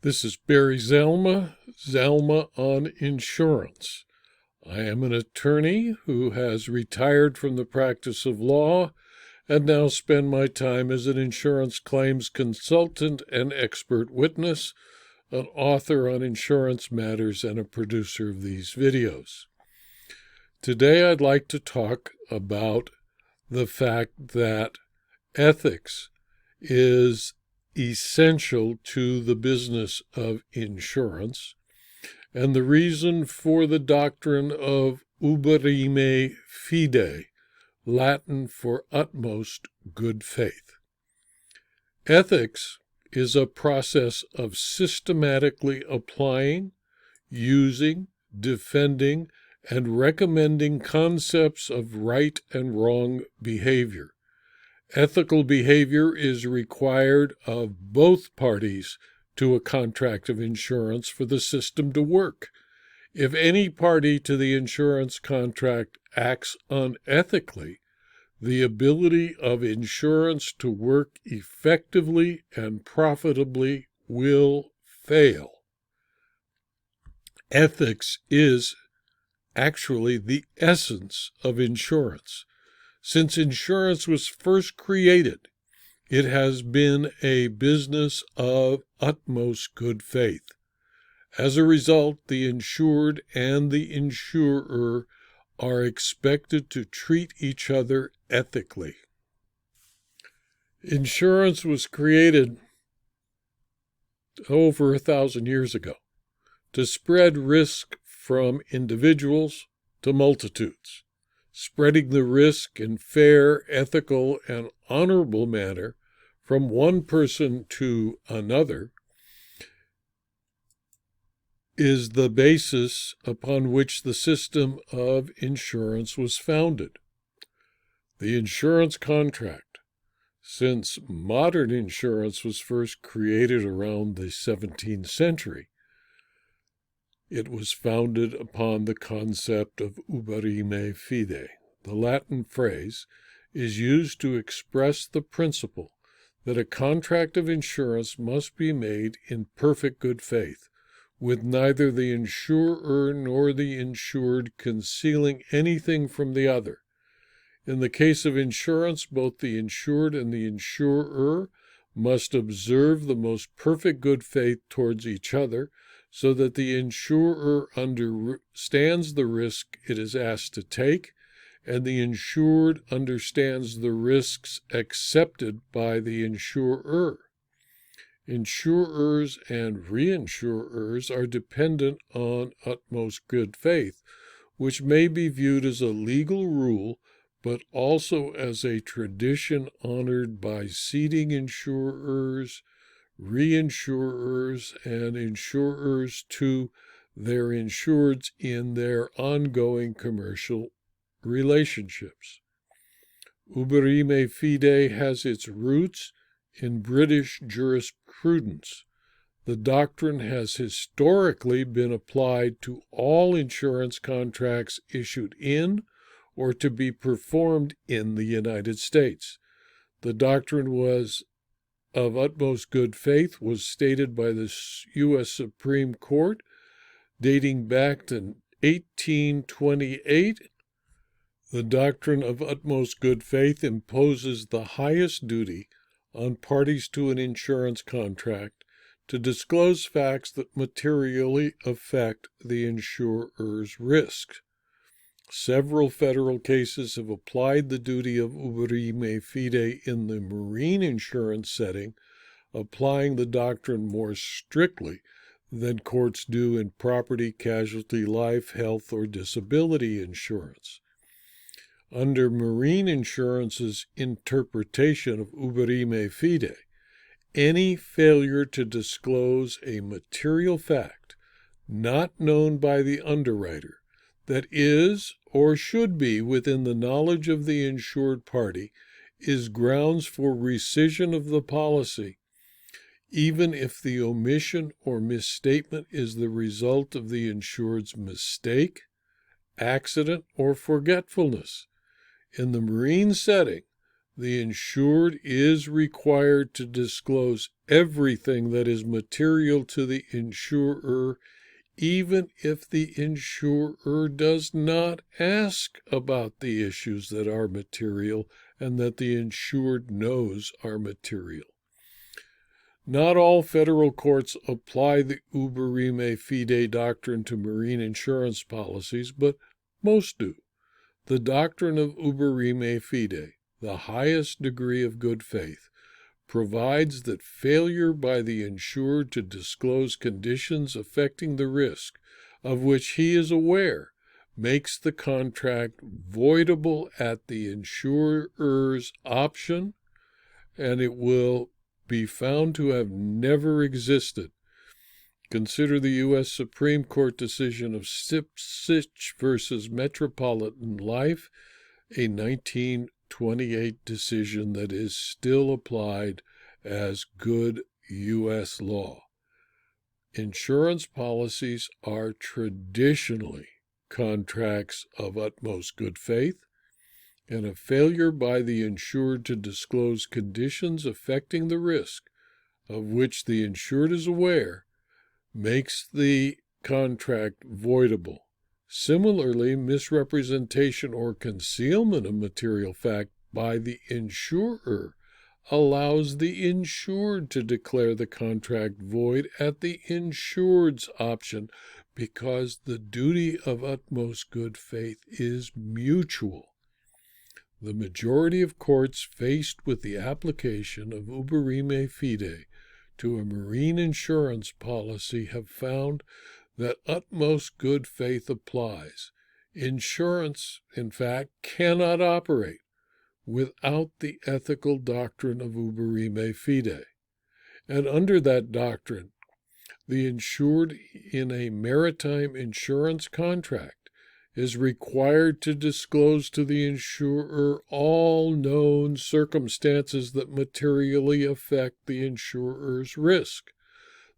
This is Barry Zalma on insurance. I am an attorney who has retired from the practice of law and now spend my time as an insurance claims consultant and expert witness, an author on insurance matters, and a producer of these videos. Today I'd like to talk about the fact that ethics is essential to the business of insurance, and the reason for the doctrine of Uberrimae Fidei, Latin for utmost good faith. Ethics is a process of systematically applying, using, defending, and recommending concepts of right and wrong behavior. Ethical behavior is required of both parties to a contract of insurance for the system to work. If any party to the insurance contract acts unethically, the ability of insurance to work effectively and profitably will fail. Ethics is actually the essence of insurance. Since insurance was first created, it has been a business of utmost good faith. As a result, the insured and the insurer are expected to treat each other ethically. Insurance was created over 1,000 years ago to spread risk from individuals to multitudes. Spreading the risk in fair, ethical, and honorable manner from one person to another is the basis upon which the system of insurance was founded. The insurance contract, since modern insurance was first created around the 17th century, it was founded upon the concept of Uberrimae Fidei. The Latin phrase is used to express the principle that a contract of insurance must be made in perfect good faith, with neither the insurer nor the insured concealing anything from the other. In the case of insurance, both the insured and the insurer must observe the most perfect good faith towards each other, so that the insurer understands the risk it is asked to take, and the insured understands the risks accepted by the insurer. Insurers and reinsurers are dependent on utmost good faith, which may be viewed as a legal rule, but also as a tradition honored by ceding insurers, reinsurers, and insurers to their insureds in their ongoing commercial relationships. Uberrimae Fidei has its roots in British jurisprudence. The doctrine has historically been applied to all insurance contracts issued in or to be performed in the United States. The doctrine of utmost good faith was stated by the U.S. Supreme Court dating back to 1828. The doctrine of utmost good faith imposes the highest duty on parties to an insurance contract to disclose facts that materially affect the insurer's risk. Several federal cases have applied the duty of Uberrimae Fidei in the marine insurance setting, applying the doctrine more strictly than courts do in property, casualty, life, health, or disability insurance. Under marine insurance's interpretation of Uberrimae Fidei, any failure to disclose a material fact not known by the underwriter that is or should be within the knowledge of the insured party is grounds for rescission of the policy, even if the omission or misstatement is the result of the insured's mistake, accident, or forgetfulness. In the marine setting, the insured is required to disclose everything that is material to the insurer, even if the insurer does not ask about the issues that are material and that the insured knows are material. Not all federal courts apply the Uberrimae Fidei doctrine to marine insurance policies, but most do. The doctrine of Uberrimae Fidei, the highest degree of good faith, provides that failure by the insured to disclose conditions affecting the risk of which he is aware makes the contract voidable at the insurer's option, and it will be found to have never existed. Consider the U.S. Supreme Court decision of Sitch versus Metropolitan Life, a 1928 decision that is still applied as good U.S. law. Insurance policies are traditionally contracts of utmost good faith, and a failure by the insured to disclose conditions affecting the risk of which the insured is aware makes the contract voidable. Similarly, misrepresentation or concealment of material fact by the insurer allows the insured to declare the contract void at the insured's option because the duty of utmost good faith is mutual. The majority of courts faced with the application of Uberrimae Fidei to a marine insurance policy have found that utmost good faith applies. Insurance, in fact, cannot operate without the ethical doctrine of Uberrimae Fidei. And under that doctrine, the insured in a maritime insurance contract is required to disclose to the insurer all known circumstances that materially affect the insurer's risk,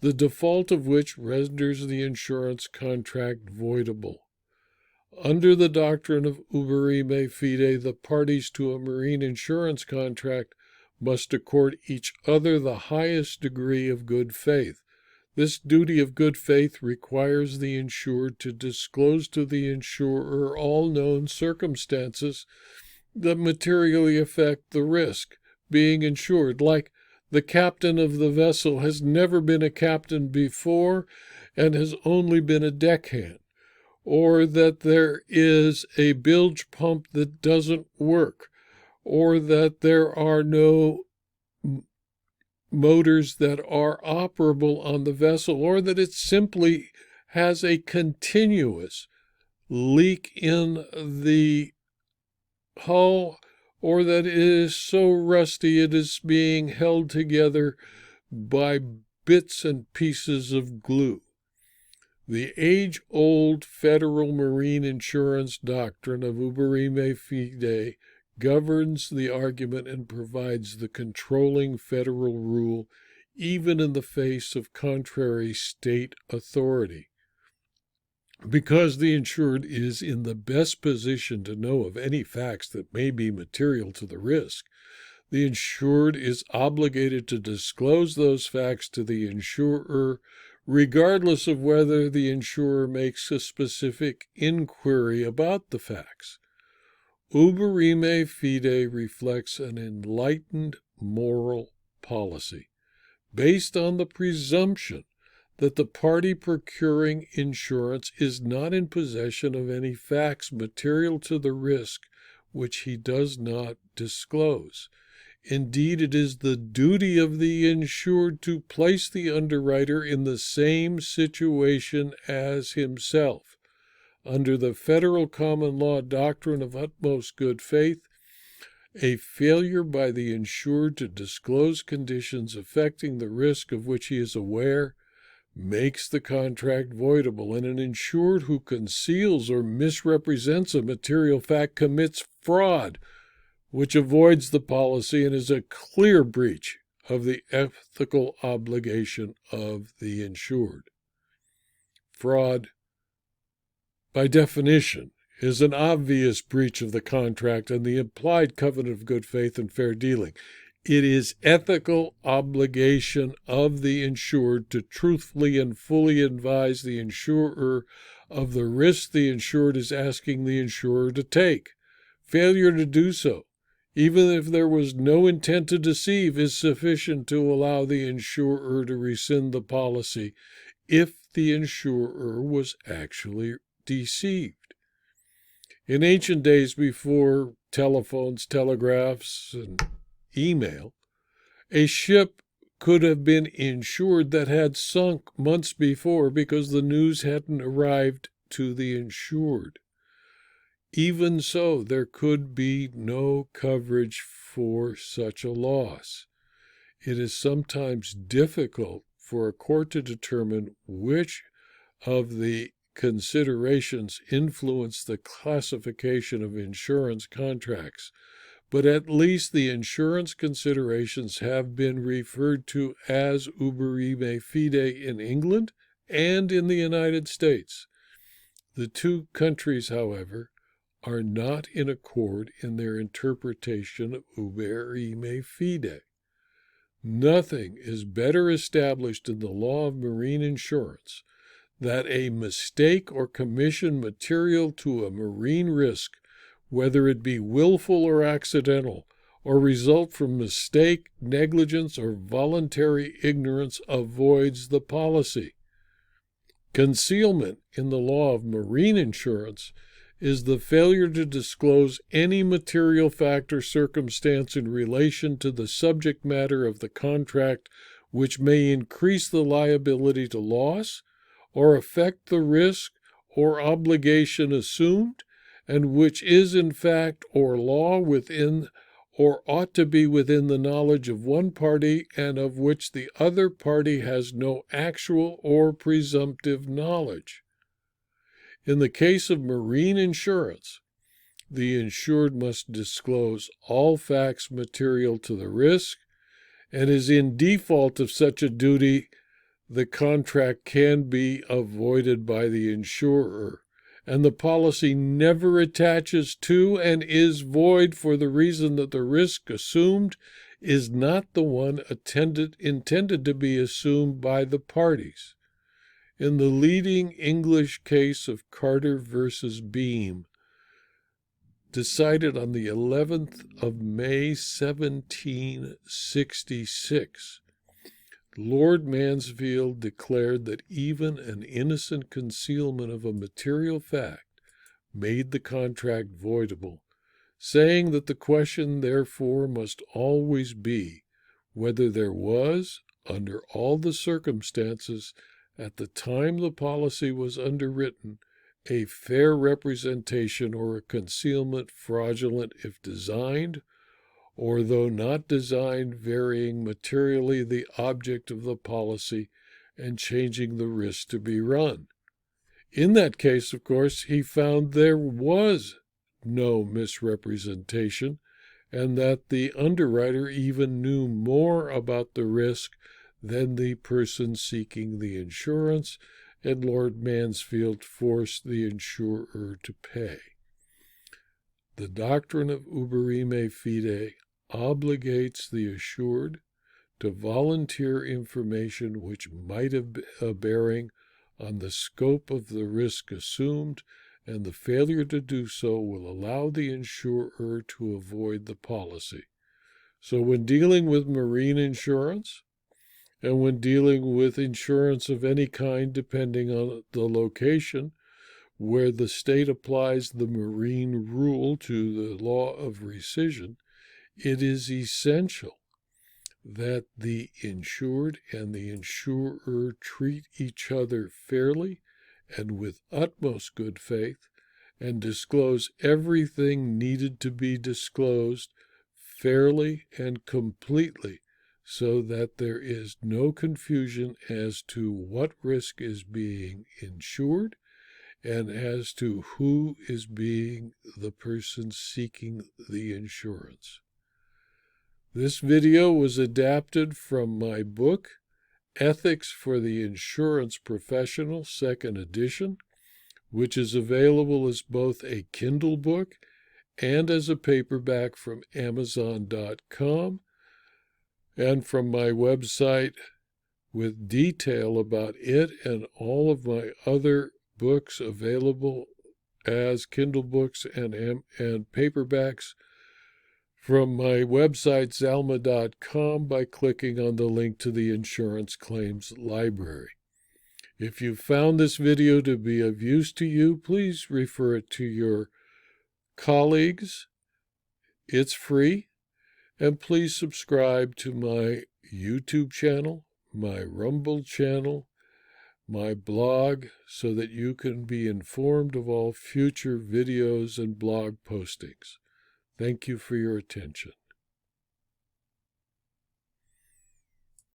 the default of which renders the insurance contract voidable. Under the doctrine of Uberrimae Fidei, the parties to a marine insurance contract must accord each other the highest degree of good faith. This duty of good faith requires the insured to disclose to the insurer all known circumstances that materially affect the risk being insured, like the captain of the vessel has never been a captain before and has only been a deckhand, or that there is a bilge pump that doesn't work, or that there are no motors that are operable on the vessel, or that it simply has a continuous leak in the hull, or that it is so rusty it is being held together by bits and pieces of glue. The age-old federal marine insurance doctrine of Uberrimae Fidei governs the argument and provides the controlling federal rule even in the face of contrary state authority. Because the insured is in the best position to know of any facts that may be material to the risk, the insured is obligated to disclose those facts to the insurer, regardless of whether the insurer makes a specific inquiry about the facts. Uberrimae Fidei reflects an enlightened moral policy based on the presumption that the party procuring insurance is not in possession of any facts material to the risk which he does not disclose. Indeed, it is the duty of the insured to place the underwriter in the same situation as himself. Under the federal common law doctrine of utmost good faith, a failure by the insured to disclose conditions affecting the risk of which he is aware makes the contract voidable, and an insured who conceals or misrepresents a material fact commits fraud, which avoids the policy and is a clear breach of the ethical obligation of the insured. Fraud, by definition, is an obvious breach of the contract and the implied covenant of good faith and fair dealing. It is ethical obligation of the insured to truthfully and fully advise the insurer of the risk the insured is asking the insurer to take. Failure to do so, even if there was no intent to deceive, is sufficient to allow the insurer to rescind the policy if the insurer was actually deceived. In ancient days, before telephones, telegraphs, and email, a ship could have been insured that had sunk months before because the news hadn't arrived to the insured. Even so, there could be no coverage for such a loss. It is sometimes difficult for a court to determine which of the considerations influence the classification of insurance contracts, but at least the insurance considerations have been referred to as Uberrimae Fidei in England and in the United States. The two countries, however, are not in accord in their interpretation of Uberrimae Fidei. Nothing is better established in the law of marine insurance that a mistake or commission material to a marine risk, whether it be willful or accidental, or result from mistake, negligence, or voluntary ignorance, avoids the policy. Concealment in the law of marine insurance is the failure to disclose any material fact or circumstance in relation to the subject matter of the contract which may increase the liability to loss or affect the risk or obligation assumed, and which is in fact or law within or ought to be within the knowledge of one party and of which the other party has no actual or presumptive knowledge. In the case of marine insurance, the insured must disclose all facts material to the risk, and is in default of such a duty, the contract can be avoided by the insurer, and the policy never attaches to and is void for the reason that the risk assumed is not the one intended to be assumed by the parties. In the leading English case of Carter versus Beam, decided on the 11th of May, 1766, Lord Mansfield declared that even an innocent concealment of a material fact made the contract voidable, saying that the question therefore must always be whether there was, under all the circumstances at the time the policy was underwritten, a fair representation or a concealment fraudulent if designed, or though not designed, varying materially the object of the policy and changing the risk to be run. In that case, of course, he found there was no misrepresentation, and that the underwriter even knew more about the risk than the person seeking the insurance, and Lord Mansfield forced the insurer to pay. The doctrine of Uberrimae Fidei obligates the assured to volunteer information which might have a bearing on the scope of the risk assumed, and the failure to do so will allow the insurer to avoid the policy. So when dealing with marine insurance, and when dealing with insurance of any kind, depending on the location, where the state applies the marine rule to the law of rescission, it is essential that the insured and the insurer treat each other fairly and with utmost good faith, and disclose everything needed to be disclosed fairly and completely, so that there is no confusion as to what risk is being insured and as to who is being the person seeking the insurance. This video was adapted from my book, Ethics for the Insurance Professional, 2nd edition, which is available as both a Kindle book and as a paperback from Amazon.com. and from my website with detail about it and all of my other books available as Kindle books and paperbacks from my website, zalma.com, by clicking on the link to the Insurance Claims Library. If you found this video to be of use to you, please refer it to your colleagues. It's free. And please subscribe to my YouTube channel, my Rumble channel, my blog, so that you can be informed of all future videos and blog postings. Thank you for your attention.